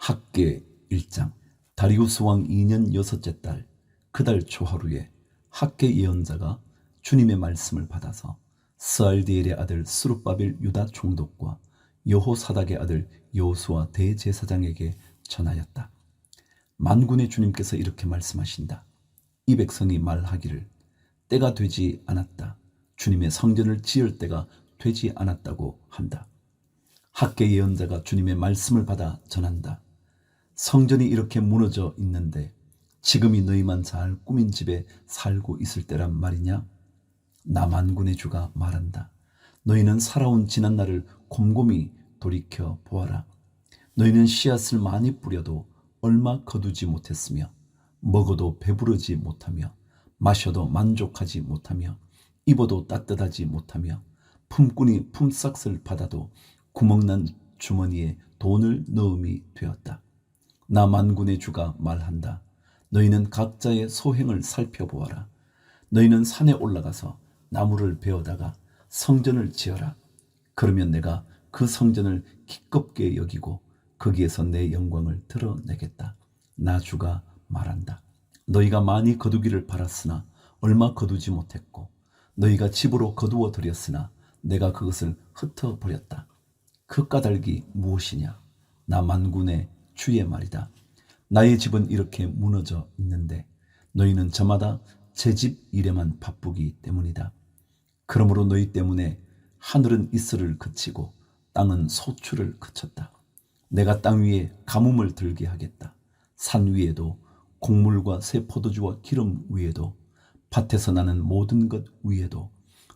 학계 1장. 다리우스 왕 2년 여섯째 달 그 달 초하루에 학계 예언자가 주님의 말씀을 받아서 스알디엘의 아들 스룹바벨 유다 총독과 여호사닥의 아들 여호수아 대제사장에게 전하였다. 만군의 주님께서 이렇게 말씀하신다. 이 백성이 말하기를 때가 되지 않았다. 주님의 성전을 지을 때가 되지 않았다고 한다. 학계 예언자가 주님의 말씀을 받아 전한다. 성전이 이렇게 무너져 있는데 지금이 너희만 잘 꾸민 집에 살고 있을 때란 말이냐? 나 만군의 주가 말한다. 너희는 살아온 지난날을 곰곰이 돌이켜 보아라. 너희는 씨앗을 많이 뿌려도 얼마 거두지 못했으며 먹어도 배부르지 못하며 마셔도 만족하지 못하며 입어도 따뜻하지 못하며 품꾼이 품삯을 받아도 구멍난 주머니에 돈을 넣음이 되었다. 나 만군의 주가 말한다. 너희는 각자의 소행을 살펴보아라. 너희는 산에 올라가서 나무를 베어다가 성전을 지어라. 그러면 내가 그 성전을 기껍게 여기고 거기에서 내 영광을 드러내겠다. 나 주가 말한다. 너희가 많이 거두기를 바랐으나 얼마 거두지 못했고 너희가 집으로 거두어 들였으나 내가 그것을 흩어버렸다. 그 까닭이 무엇이냐? 나 만군의 주의 말이다. 나의 집은 이렇게 무너져 있는데 너희는 저마다 제 집 일에만 바쁘기 때문이다. 그러므로 너희 때문에 하늘은 이슬을 그치고 땅은 소출을 그쳤다. 내가 땅 위에 가뭄을 들게 하겠다. 산 위에도 곡물과 새 포도주와 기름 위에도 밭에서 나는 모든 것 위에도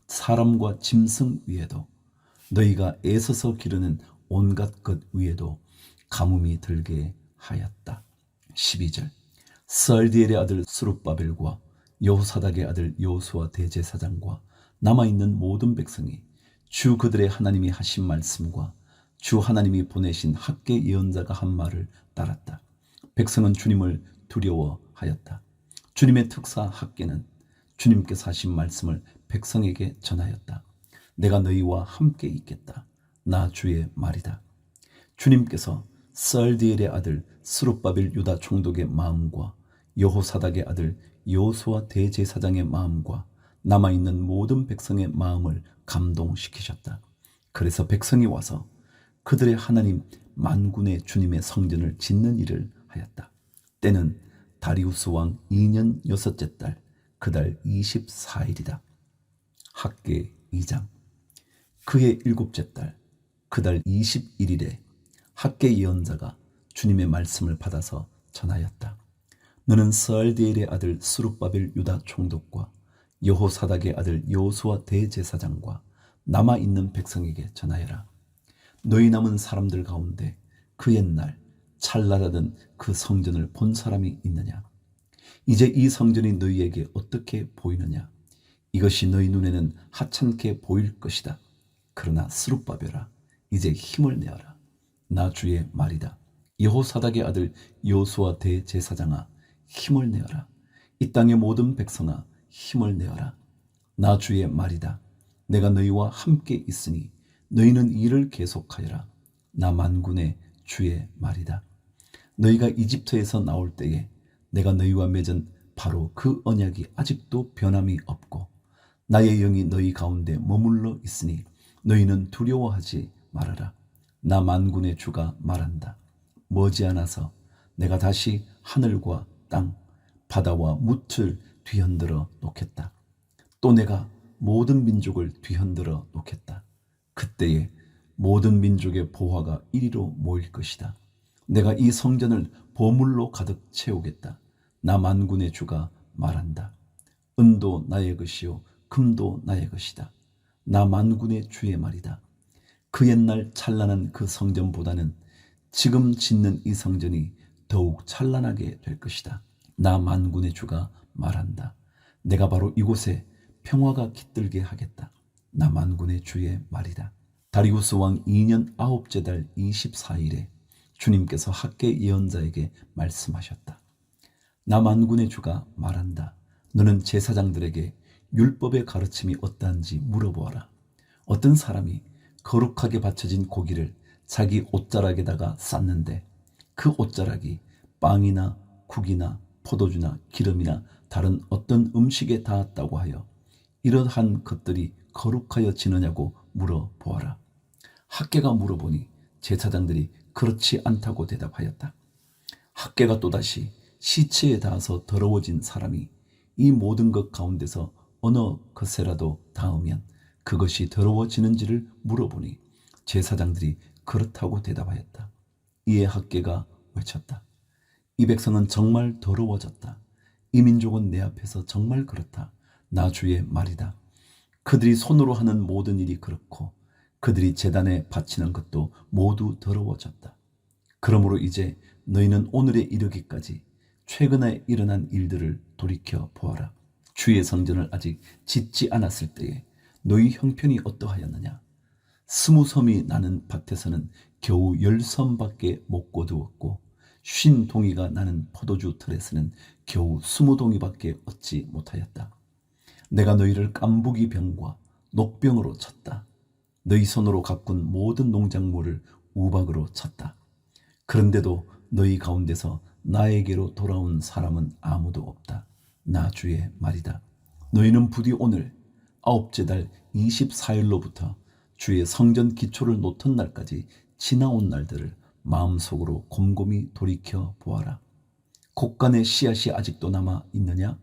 사람과 짐승 위에도 너희가 애써서 기르는 온갖 것 위에도 가뭄이 들게 하였다. 12절. 스알디엘의 아들 스룹바벨과 여호사닥의 아들 여호수아 대제사장과 남아있는 모든 백성이 주 그들의 하나님이 하신 말씀과 주 하나님이 보내신 학계 예언자가 한 말을 따랐다. 백성은 주님을 두려워하였다. 주님의 특사 학계는 주님께서 하신 말씀을 백성에게 전하였다. 내가 너희와 함께 있겠다. 나 주의 말이다. 주님께서 스알디엘의 아들 스룹바벨 유다 총독의 마음과 여호사닥의 아들 여호수아 대제사장의 마음과 남아있는 모든 백성의 마음을 감동시키셨다. 그래서 백성이 와서 그들의 하나님 만군의 주님의 성전을 짓는 일을 하였다. 때는 다리우스 왕 2년 여섯째 달 그 달 24일이다. 학계 2장. 그의 일곱째 달 그 달 21일에 학계 예언자가 주님의 말씀을 받아서 전하였다. 너는 스알디엘의 아들 스룹바벨 유다 총독과 여호사닥의 아들 여호수아 대제사장과 남아있는 백성에게 전하여라. 너희 남은 사람들 가운데 그 옛날 찰나라던 그 성전을 본 사람이 있느냐? 이제 이 성전이 너희에게 어떻게 보이느냐? 이것이 너희 눈에는 하찮게 보일 것이다. 그러나 스룹바벨아, 이제 힘을 내어라. 나 주의 말이다. 여호사닥의 아들 여호수아 대제사장아, 힘을 내어라. 이 땅의 모든 백성아, 힘을 내어라. 나 주의 말이다. 내가 너희와 함께 있으니 너희는 일을 계속하여라. 나 만군의 주의 말이다. 너희가 이집트에서 나올 때에 내가 너희와 맺은 바로 그 언약이 아직도 변함이 없고 나의 영이 너희 가운데 머물러 있으니 너희는 두려워하지 말아라. 나 만군의 주가 말한다. 머지않아서 내가 다시 하늘과 땅, 바다와 뭇을 뒤흔들어 놓겠다. 또 내가 모든 민족을 뒤흔들어 놓겠다. 그때에 모든 민족의 보화가 이리로 모일 것이다. 내가 이 성전을 보물로 가득 채우겠다. 나 만군의 주가 말한다. 은도 나의 것이요 금도 나의 것이다. 나 만군의 주의 말이다. 그 옛날 찬란한 그 성전보다는 지금 짓는 이 성전이 더욱 찬란하게 될 것이다. 나 만군의 주가 말한다. 내가 바로 이곳에 평화가 깃들게 하겠다. 나 만군의 주의 말이다. 다리우스 왕 2년 9째 달 24일에 주님께서 학계 예언자에게 말씀하셨다. 나 만군의 주가 말한다. 너는 제사장들에게 율법의 가르침이 어떠한지 물어보아라. 어떤 사람이 거룩하게 바쳐진 고기를 자기 옷자락에다가 쌌는데 그 옷자락이 빵이나 국이나 포도주나 기름이나 다른 어떤 음식에 닿았다고 하여 이러한 것들이 거룩하여 지느냐고 물어보아라. 학개가 물어보니 제사장들이 그렇지 않다고 대답하였다. 학개가 또다시 시체에 닿아서 더러워진 사람이 이 모든 것 가운데서 어느 것에라도 닿으면 그것이 더러워지는지를 물어보니 제사장들이 그렇다고 대답하였다. 이에 학개가 외쳤다. 이 백성은 정말 더러워졌다. 이 민족은 내 앞에서 정말 그렇다. 나 주의 말이다. 그들이 손으로 하는 모든 일이 그렇고 그들이 제단에 바치는 것도 모두 더러워졌다. 그러므로 이제 너희는 오늘에 이르기까지 최근에 일어난 일들을 돌이켜 보아라. 주의 성전을 아직 짓지 않았을 때에 너희 형편이 어떠하였느냐. 20섬이 나는 밭에서는 겨우 10섬밖에 못 거두었고 50동이가 나는 포도주 틀에서는 겨우 20동이밖에 얻지 못하였다. 내가 너희를 깐부기 병과 녹병으로 쳤다. 너희 손으로 가꾼 모든 농작물을 우박으로 쳤다. 그런데도 너희 가운데서 나에게로 돌아온 사람은 아무도 없다. 나 주의 말이다. 너희는 부디 오늘 9째 달 24일로부터 주의 성전 기초를 놓던 날까지 지나온 날들을 마음속으로 곰곰이 돌이켜 보아라. 곡간의 씨앗이 아직도 남아 있느냐?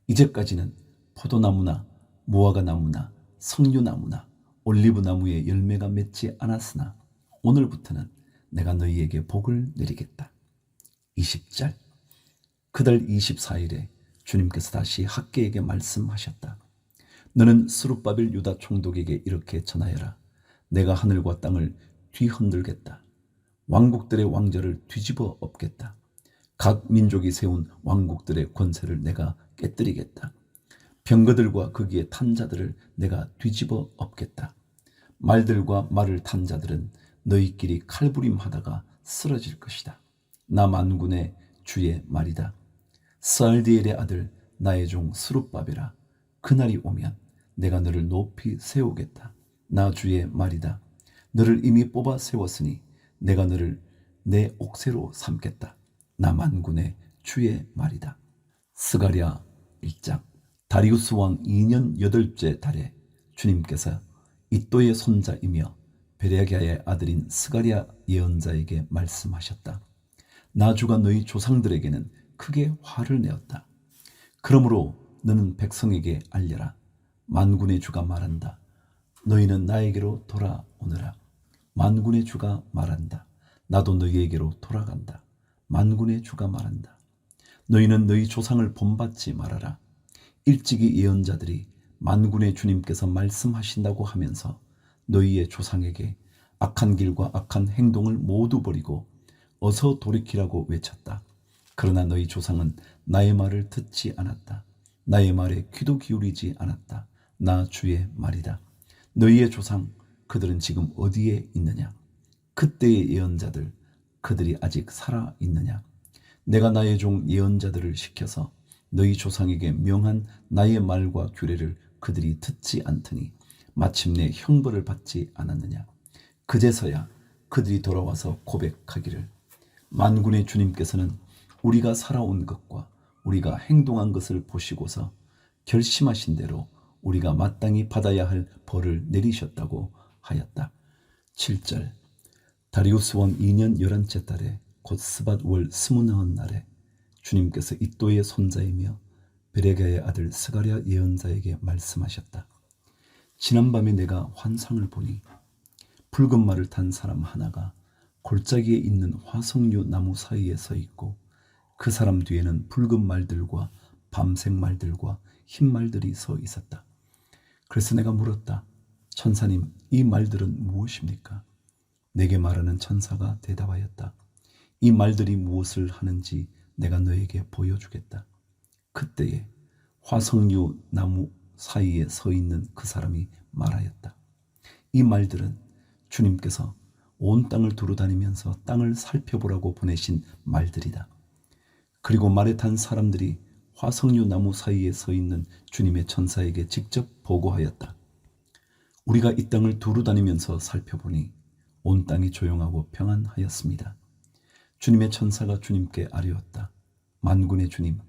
이제까지는 포도나무나 무화과나무나 석류나무나 올리브나무에 열매가 맺지 않았으나 오늘부터는 내가 너희에게 복을 내리겠다. 20절. 그달 24일에 주님께서 다시 학개에게 말씀하셨다. 너는 스룹바벨 유다 총독에게 이렇게 전하여라. 내가 하늘과 땅을 뒤흔들겠다. 왕국들의 왕좌를 뒤집어 엎겠다. 각 민족이 세운 왕국들의 권세를 내가 깨뜨리겠다. 병거들과 거기에 탄 자들을 내가 뒤집어 엎겠다. 말들과 말을 탄 자들은 너희끼리 칼부림하다가 쓰러질 것이다. 나 만군의 주의 말이다. 스알디엘의 아들 나의 종 스룹바벨아, 그날이 오면 내가 너를 높이 세우겠다. 나 주의 말이다. 너를 이미 뽑아 세웠으니 내가 너를 내 옥새로 삼겠다. 나 만군의 주의 말이다. 스가랴 1장. 다리우스 왕 2년 8째 달에 주님께서 이또의 손자이며 베레기야의 아들인 스가랴 예언자에게 말씀하셨다. 나 주가 너희 조상들에게는 크게 화를 내었다. 그러므로 너는 백성에게 알려라. 만군의 주가 말한다. 너희는 나에게로 돌아오너라. 만군의 주가 말한다. 나도 너희에게로 돌아간다. 만군의 주가 말한다. 너희는 너희 조상을 본받지 말아라. 일찍이 예언자들이 만군의 주님께서 말씀하신다고 하면서 너희의 조상에게 악한 길과 악한 행동을 모두 버리고 어서 돌이키라고 외쳤다. 그러나 너희 조상은 나의 말을 듣지 않았다. 나의 말에 귀도 기울이지 않았다. 나 주의 말이다. 너희의 조상 그들은 지금 어디에 있느냐? 그때의 예언자들 그들이 아직 살아 있느냐? 내가 나의 종 예언자들을 시켜서 너희 조상에게 명한 나의 말과 규례를 그들이 듣지 않더니 마침내 형벌을 받지 않았느냐? 그제서야 그들이 돌아와서 고백하기를 만군의 주님께서는 우리가 살아온 것과 우리가 행동한 것을 보시고서 결심하신 대로 우리가 마땅히 받아야 할 벌을 내리셨다고 하였다. 7절. 다리우스 왕 2년 11째 달에 곧 스밧 월 20 날에 주님께서 이또의 손자이며 베레기야의 아들 스가랴 예언자에게 말씀하셨다. 지난밤에 내가 환상을 보니 붉은 말을 탄 사람 하나가 골짜기에 있는 화석류 나무 사이에 서 있고 그 사람 뒤에는 붉은 말들과 밤색 말들과 흰 말들이 서 있었다. 그래서 내가 물었다. 천사님, 이 말들은 무엇입니까? 내게 말하는 천사가 대답하였다. 이 말들이 무엇을 하는지 내가 너에게 보여주겠다. 그때에 화석류 나무 사이에 서 있는 그 사람이 말하였다. 이 말들은 주님께서 온 땅을 두루다니면서 땅을 살펴보라고 보내신 말들이다. 그리고 말에 탄 사람들이 화석류 나무 사이에 서 있는 주님의 천사에게 직접 보고하였다. 우리가 이 땅을 두루다니면서 살펴보니 온 땅이 조용하고 평안하였습니다. 주님의 천사가 주님께 아뢰었다. 만군의 주님,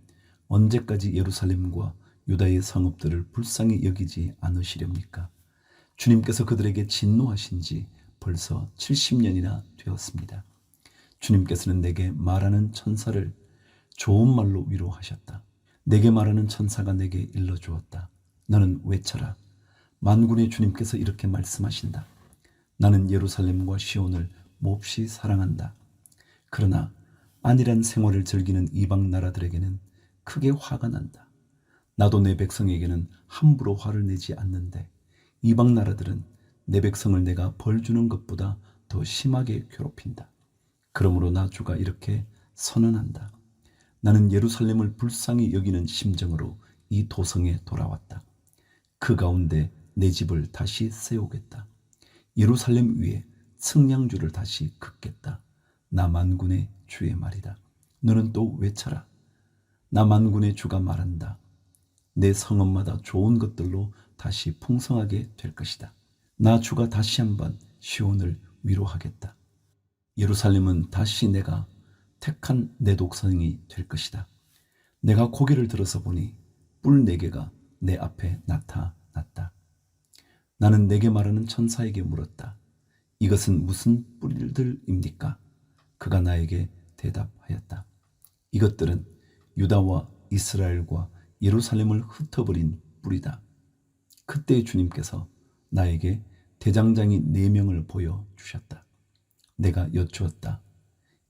언제까지 예루살렘과 유다의 성읍들을 불쌍히 여기지 않으시렵니까? 주님께서 그들에게 진노하신 지 벌써 70년이나 되었습니다. 주님께서는 내게 말하는 천사를 좋은 말로 위로하셨다. 내게 말하는 천사가 내게 일러주었다. 너는 외쳐라. 만군의 주님께서 이렇게 말씀하신다. 나는 예루살렘과 시온을 몹시 사랑한다. 그러나 안일한 생활을 즐기는 이방 나라들에게는 크게 화가 난다. 나도 내 백성에게는 함부로 화를 내지 않는데 이방 나라들은 내 백성을 내가 벌 주는 것보다 더 심하게 괴롭힌다. 그러므로 나 주가 이렇게 선언한다. 나는 예루살렘을 불쌍히 여기는 심정으로 이 도성에 돌아왔다. 그 가운데 내 집을 다시 세우겠다. 예루살렘 위에 측량주를 다시 긋겠다. 나 만군의 주의 말이다. 너는 또 외쳐라. 나 만군의 주가 말한다. 내 성읍마다 좋은 것들로 다시 풍성하게 될 것이다. 나 주가 다시 한번 시온을 위로하겠다. 예루살렘은 다시 내가 택한 내 독성이 될 것이다. 내가 고개를 들어서 보니 뿔 4개가 내 앞에 나타났다. 나는 내게 말하는 천사에게 물었다. 이것은 무슨 뿔들입니까? 그가 나에게 대답하였다. 이것들은 유다와 이스라엘과 예루살렘을 흩어버린 뿔이다. 그때 주님께서 나에게 대장장이 4명을 보여주셨다. 내가 여쭈었다.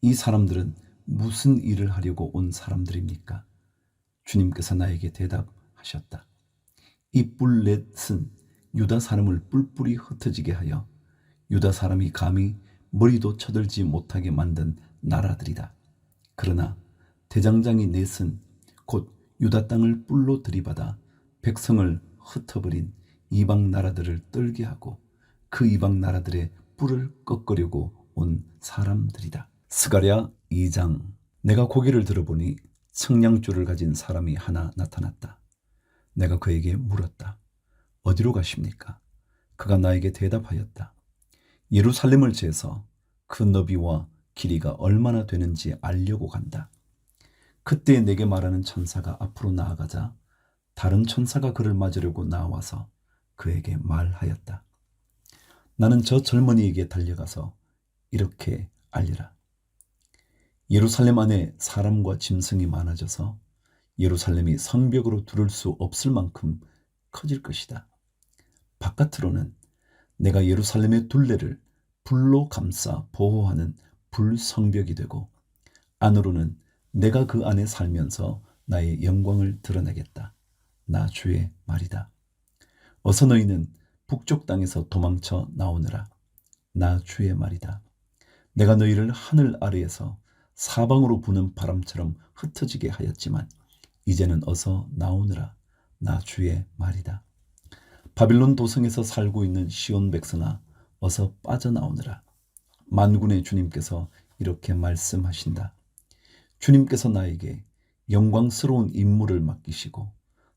이 사람들은 무슨 일을 하려고 온 사람들입니까? 주님께서 나에게 대답하셨다. 이 뿔 넷은 유다 사람을 뿔뿔이 흩어지게 하여 유다 사람이 감히 머리도 쳐들지 못하게 만든 나라들이다. 그러나 대장장이 넷은 곧 유다 땅을 뿔로 들이받아 백성을 흩어버린 이방 나라들을 떨게 하고 그 이방 나라들의 뿔을 꺾으려고 온 사람들이다. 스가랴 2장. 내가 고개를 들어보니 측량줄을 가진 사람이 하나 나타났다. 내가 그에게 물었다. 어디로 가십니까? 그가 나에게 대답하였다. 예루살렘을 재서 그 너비와 길이가 얼마나 되는지 알려고 간다. 그때 내게 말하는 천사가 앞으로 나아가자 다른 천사가 그를 맞으려고 나와서 그에게 말하였다. 나는 저 젊은이에게 달려가서 이렇게 알리라. 예루살렘 안에 사람과 짐승이 많아져서 예루살렘이 성벽으로 두를 수 없을 만큼 커질 것이다. 바깥으로는 내가 예루살렘의 둘레를 불로 감싸 보호하는 불성벽이 되고 안으로는 내가 그 안에 살면서 나의 영광을 드러내겠다. 나 주의 말이다. 어서 너희는 북쪽 땅에서 도망쳐 나오느라. 나 주의 말이다. 내가 너희를 하늘 아래에서 사방으로 부는 바람처럼 흩어지게 하였지만 이제는 어서 나오느라. 나 주의 말이다. 바빌론 도성에서 살고 있는 시온 백성아, 어서 빠져나오느라. 만군의 주님께서 이렇게 말씀하신다. 주님께서 나에게 영광스러운 임무를 맡기시고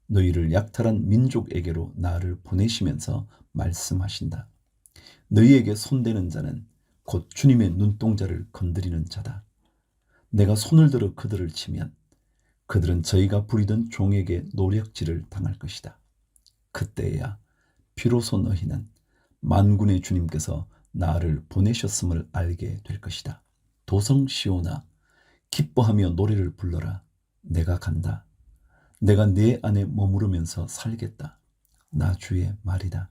너희를 약탈한 민족에게로 나를 보내시면서 말씀하신다. 너희에게 손대는 자는 곧 주님의 눈동자를 건드리는 자다. 내가 손을 들어 그들을 치면 그들은 저희가 부리던 종에게 노략질을 당할 것이다. 그때야 비로소 너희는 만군의 주님께서 나를 보내셨음을 알게 될 것이다. 도성 시온아, 기뻐하며 노래를 불러라. 내가 간다. 내가 내 안에 머무르면서 살겠다. 나 주의 말이다.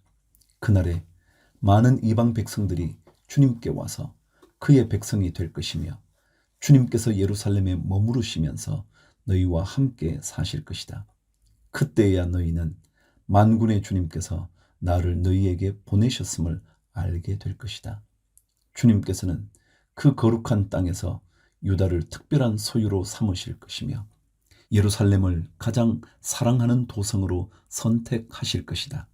그날에 많은 이방 백성들이 주님께 와서 그의 백성이 될 것이며 주님께서 예루살렘에 머무르시면서 너희와 함께 사실 것이다. 그때야 너희는 만군의 주님께서 나를 너희에게 보내셨음을 알게 될 것이다. 주님께서는 그 거룩한 땅에서 유다를 특별한 소유로 삼으실 것이며 예루살렘을 가장 사랑하는 도성으로 선택하실 것이다.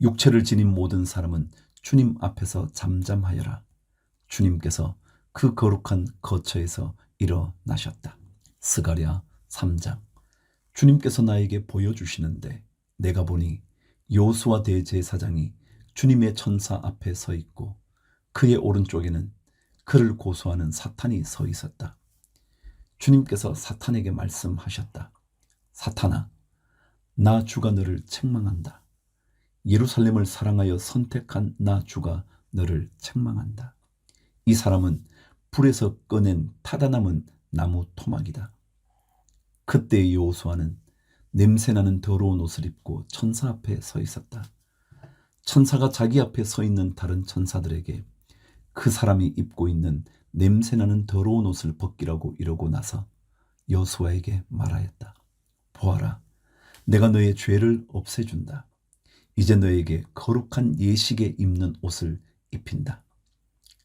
육체를 지닌 모든 사람은 주님 앞에서 잠잠하여라. 주님께서 그 거룩한 거처에서 일어나셨다. 스가랴 3장. 주님께서 나에게 보여주시는데 내가 보니 여호수아 대제사장이 주님의 천사 앞에 서 있고 그의 오른쪽에는 그를 고소하는 사탄이 서 있었다. 주님께서 사탄에게 말씀하셨다. 사탄아, 나 주가 너를 책망한다. 예루살렘을 사랑하여 선택한 나 주가 너를 책망한다. 이 사람은 불에서 꺼낸 타다 남은 나무 토막이다. 그때 여호수아는 냄새나는 더러운 옷을 입고 천사 앞에 서 있었다. 천사가 자기 앞에 서 있는 다른 천사들에게 그 사람이 입고 있는 냄새나는 더러운 옷을 벗기라고 이러고 나서 여호수아에게 말하였다. 보아라, 내가 너의 죄를 없애준다. 이제 너에게 거룩한 예식에 입는 옷을 입힌다.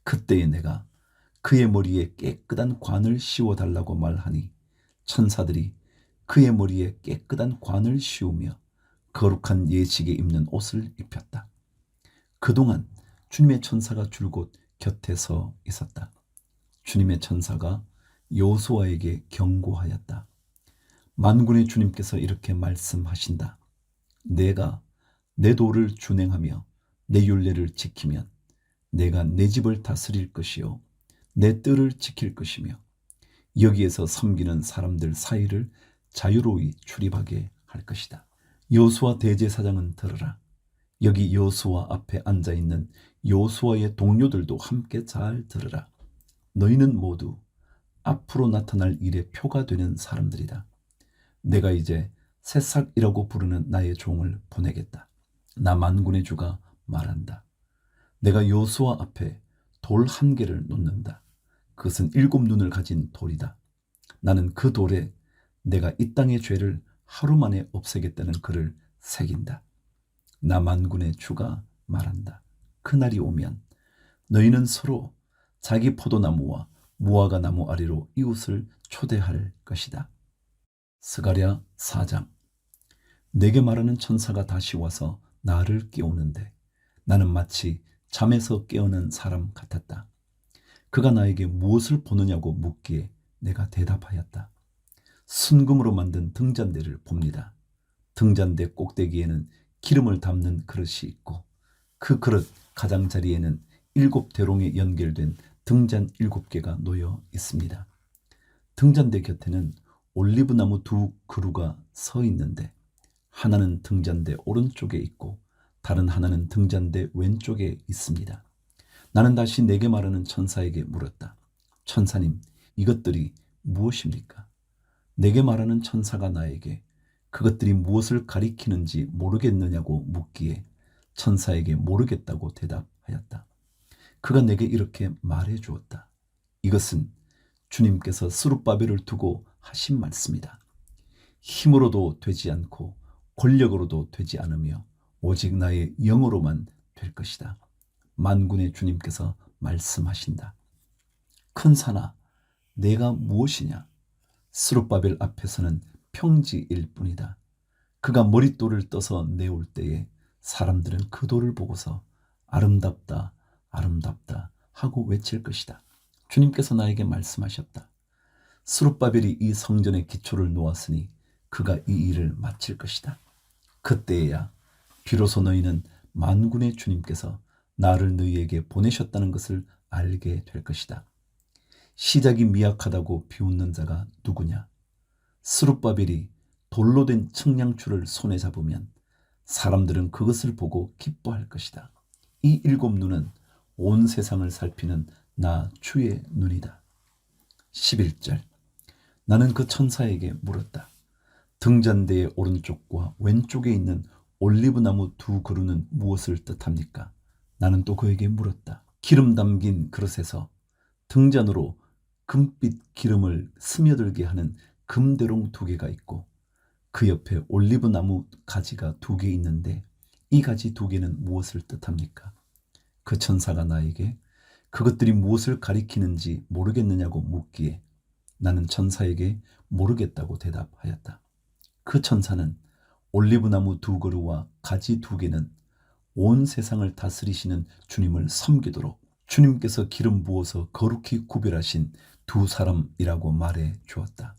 그때에 내가 그의 머리에 깨끗한 관을 씌워달라고 말하니 천사들이 그의 머리에 깨끗한 관을 씌우며 거룩한 예식에 입는 옷을 입혔다. 그동안 주님의 천사가 줄곧 곁에 서 있었다. 주님의 천사가 여호수아에게 경고하였다. 만군의 주님께서 이렇게 말씀하신다. 내가 내 도를 준행하며 내 율례를 지키면 내가 내 집을 다스릴 것이요 내 뜰을 지킬 것이며 여기에서 섬기는 사람들 사이를 자유로이 출입하게 할 것이다. 여호수아 대제사장은 들으라. 여기 여호수아 앞에 앉아있는 여호수아의 동료들도 함께 잘 들으라. 너희는 모두 앞으로 나타날 일의 표가 되는 사람들이다. 내가 이제 새싹이라고 부르는 나의 종을 보내겠다. 나 만군의 주가 말한다. 내가 여호수아 앞에 돌 한 개를 놓는다. 그것은 7 눈을 가진 돌이다. 나는 그 돌에 내가 이 땅의 죄를 하루 만에 없애겠다는 글을 새긴다. 나 만군의 주가 말한다. 그날이 오면 너희는 서로 자기 포도나무와 무화과 나무 아래로 이웃을 초대할 것이다. 스가랴 4장. 내게 말하는 천사가 다시 와서 나를 깨우는데 나는 마치 잠에서 깨어난 사람 같았다. 그가 나에게 무엇을 보느냐고 묻기에 내가 대답하였다. 순금으로 만든 등잔대를 봅니다. 등잔대 꼭대기에는 기름을 담는 그릇이 있고 그 그릇 가장자리에는 7 대롱에 연결된 등잔 7개가 놓여 있습니다. 등잔대 곁에는 올리브나무 2 그루가 서 있는데 하나는 등잔대 오른쪽에 있고 다른 하나는 등잔대 왼쪽에 있습니다. 나는 다시 내게 말하는 천사에게 물었다. 천사님, 이것들이 무엇입니까? 내게 말하는 천사가 나에게 그것들이 무엇을 가리키는지 모르겠느냐고 묻기에 천사에게 모르겠다고 대답하였다. 그가 내게 이렇게 말해 주었다. 이것은 주님께서 스룹바벨을 두고 하신 말씀이다. 힘으로도 되지 않고 권력으로도 되지 않으며 오직 나의 영으로만 될 것이다. 만군의 주님께서 말씀하신다. 큰 산아, 내가 무엇이냐? 스룹바벨 앞에서는 평지일 뿐이다. 그가 머릿돌을 떠서 내올 때에 사람들은 그 돌을 보고서 아름답다, 아름답다 하고 외칠 것이다. 주님께서 나에게 말씀하셨다. 스룹바벨이 이 성전의 기초를 놓았으니 그가 이 일을 마칠 것이다. 그때에야 비로소 너희는 만군의 주님께서 나를 너희에게 보내셨다는 것을 알게 될 것이다. 시작이 미약하다고 비웃는 자가 누구냐? 스룹바벨이 돌로 된 측량추를 손에 잡으면 사람들은 그것을 보고 기뻐할 것이다. 이 7 눈은 온 세상을 살피는 나 주의 눈이다. 11절. 나는 그 천사에게 물었다. 등잔대의 오른쪽과 왼쪽에 있는 올리브나무 2 그루는 무엇을 뜻합니까? 나는 또 그에게 물었다. 기름 담긴 그릇에서 등잔으로 금빛 기름을 스며들게 하는 금대롱 2개가 있고 그 옆에 올리브나무 가지가 2개 있는데 이 가지 2개는 무엇을 뜻합니까? 그 천사가 나에게 그것들이 무엇을 가리키는지 모르겠느냐고 묻기에 나는 천사에게 모르겠다고 대답하였다. 그 천사는 올리브나무 2 그루와 가지 2개는 온 세상을 다스리시는 주님을 섬기도록 주님께서 기름 부어서 거룩히 구별하신 2 사람이라고 말해 주었다.